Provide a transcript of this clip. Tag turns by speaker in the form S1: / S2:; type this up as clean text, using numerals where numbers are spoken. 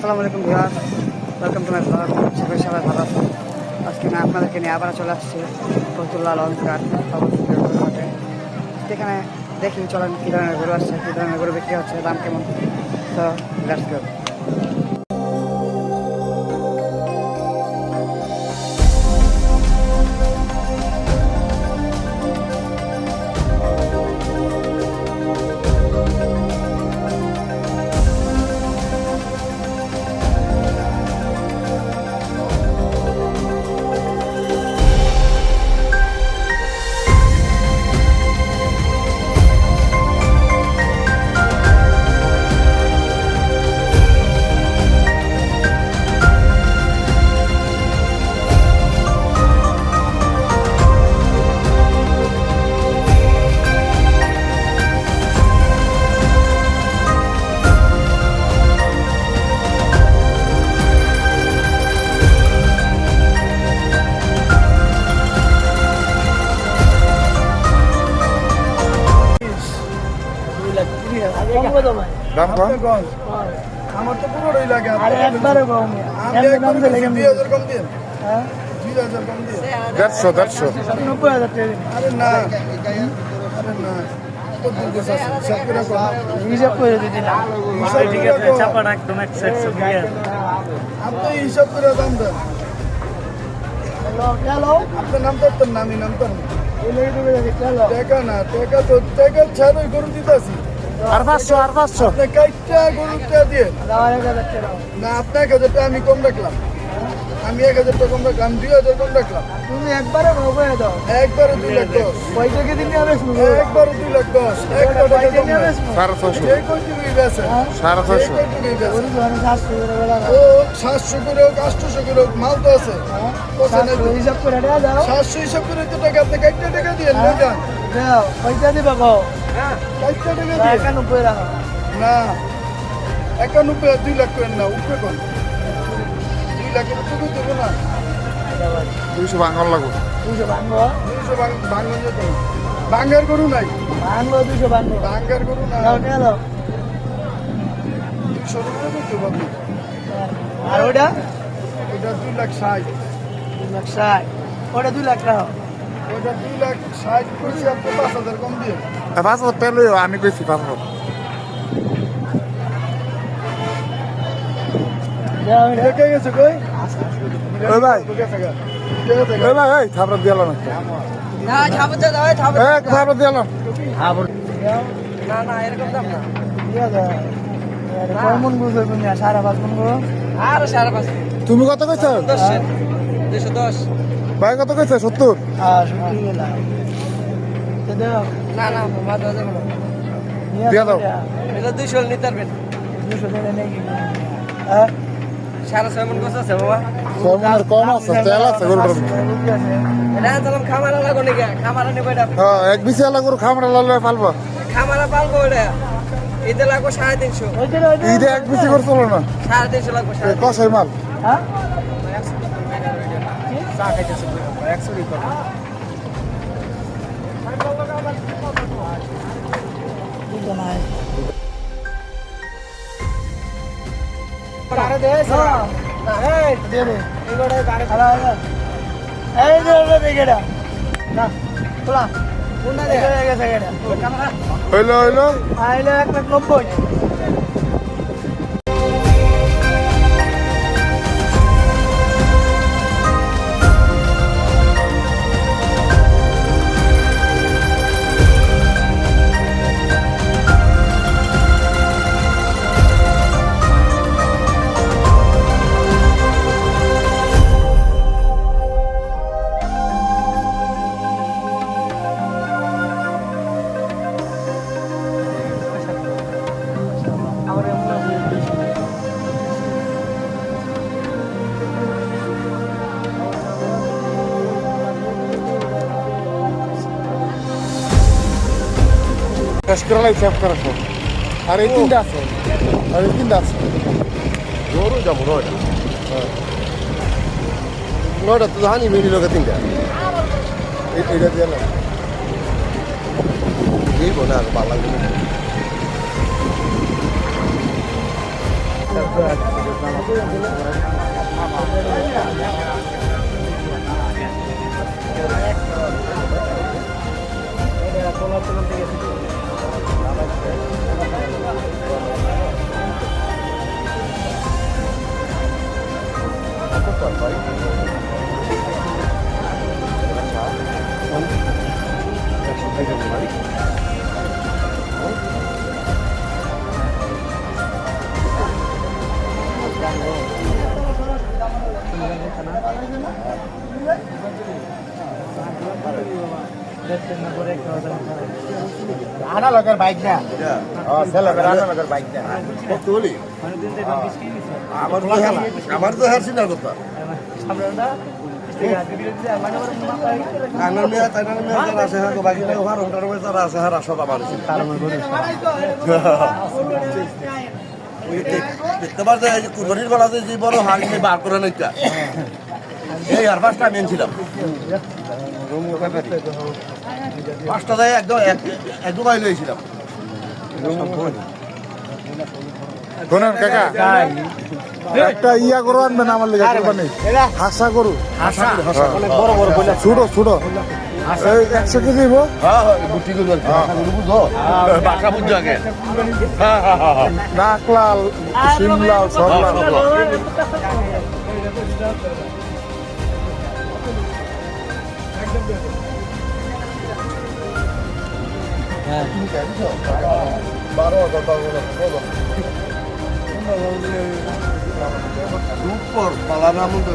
S1: আসসালামু আলাইকুম viewers, welcome to my blog. সবাই ভালো আছেন। আজকে আমি আপনাদেরকে নিয়ে আবার চলে আসছি ফজলুল্লাহ লঞ্চ ঘাট মাঠে। এখানে দেখি চলেন কী ধরনের গরু আসছে, কী ধরনের গরু বিক্রি হচ্ছে, দাম কেমন। তো লেটস গো।
S2: দাম কম
S3: আমার তো পুরোটাই লাগে
S1: আরে একবারে কম
S3: আমি একদম দিলাম 2000 কম দিন
S1: হ্যাঁ
S3: 2000 কম দিন
S2: 150
S1: 90,000 টাকা
S3: আরে না কত দিন সব করে
S1: হিসাব করে দিতে না
S3: ঠিক আছে
S1: চাপাটা একদম 100 দিয়ে
S3: আপনি তো হিসাব করে দাম দেন
S1: হ্যালো
S3: আপনার নাম তো তোর নামই নাম তো
S1: ওই দেবে হ্যালো
S3: টাকা না টাকা তো টাকা ছাড়ো গরু দিতেছি
S2: আর 500
S3: আপনি কাইটা গরুটা দিয়ে
S1: দাও 1000 টাকা
S3: না আপনার 1000 টাকা আমি কম রাখলাম আমি 1000 টাকা কম রাখলাম 2000 কম রাখলাম
S1: তুমি একবারে করে দাও
S3: একবারে 2 লাখ 10
S1: পয়সা কে দিন হবে
S3: একবারে 2 লাখ 10 একটা টাকা কম না
S2: 650
S3: এই কই দিবি বেছে
S2: 650
S3: ও 700 করে হোক 800 করে হোক মাল তো আছে
S1: হিসাব করে দাও
S3: 700 হিসাব করে তো টাকা আপনি কাইটা টাকা দিয়ে নেন
S1: দাও পয়সা দিবা কও
S3: কাইটা টাকা দিয়ে
S1: 91 রাখো
S3: না 91 2 লাখ করেন না উপরে কোন 2 লাখের টুকু দেবো না
S2: 200 বাঙাল লাগবে
S1: 200 ভাঙবো
S3: 200 ভাঙন যেত ভাঙ্গার গরু নাই
S1: ভাঙবো 200 ভাঙবো
S3: ভাঙ্গার গরু না
S1: দাও কেলো
S3: 200 টাকা দিতে পারবো
S1: আর ওটা
S3: ওটা 2 লাখ 60
S1: 2 লাখ 60 ওটা 2 লাখ রাখো
S3: ওটা 2 লাখ 60 করছি আপনি 5000 কম দিয়ে
S2: 5000 পেলে আমি কইছি 5000
S1: দাও
S3: রেখে গেছে কই
S2: ওই ভাই
S3: গেছে গা
S2: ওই ভাই এই থাপড়া দিলাম
S1: না ছাপতে দাও ছাপতে
S2: এক থাপড়া দিলাম
S1: না না এরকম দাম না দিয়া দাও কয় মন গুলো তুমি 5.5 মন গো আর 5.5
S2: তুমি কত কইছো
S1: 210
S2: ভাই কত কইছো 70
S1: আর শুকি গেলা তো দাও না না বাবা দাও
S2: দিয়া দাও
S1: এটা 200 নিতে পারবেন 200 টাকা নেই কি হ্যাঁ 6.5 মন কত আছে বাবা
S2: সরমার কম আছে তেল আছে গরুটার
S1: এটা তখন খামারা লাগো নাকি খামারা নেবে এটা
S2: হ্যাঁ এক বিশাল গরু খামড়া লালে পালবা
S1: খামারা পালবো এটা এতে লাগবো 350
S2: ঈদে এক বিশি করে চলো না
S1: 350 লাগবো
S2: কষাই মাল
S1: হ্যাঁ
S2: হইলো হইলো
S1: আইলে 190
S2: Escrola y se apcaró. Ahora tinda আছে আরে tinda আছে
S4: গরু যাবো নয়টা নয়টা তো হানি মিলি লোকে তিনটা
S2: এটা দিয়ে না
S4: দিব না আর ভালো লাগবে
S2: আনা লগের বাইক না সে লগের আনা লগের বাইক না
S4: কত হলি আমার তো হারছি না কথা কানার মেয়া তাইনার মেয়া যারা আছে হ্যাঁ বাকি নাই ওহার ওটার মেয়ে যারা আছে হ্যাঁ সব আমার দেখতে পারছে এই যে কুরবানির বেলাতে যে বড় হাড়ি বার করে নাইকা এই আর পাঁচটা মেন ছিলাম পাঁচটা দেয় একদম একদম আইলে হয়েছিলাম
S2: শোনেন কাকা একটা ইয়া করো আনবেন আমার লেগে কোরবানি হাসা করু
S3: বড় বড় বলে
S2: ছোট ছোট এই 100 কেজি হইব
S4: হ্যাঁ হ্যাঁ বুদ্ধি করবো বুঝো বাসা বুঝছো আগে হ্যাঁ হ্যাঁ হ্যাঁ
S2: নাক লাল শিম লাল সব লাল
S4: Super, palavra muito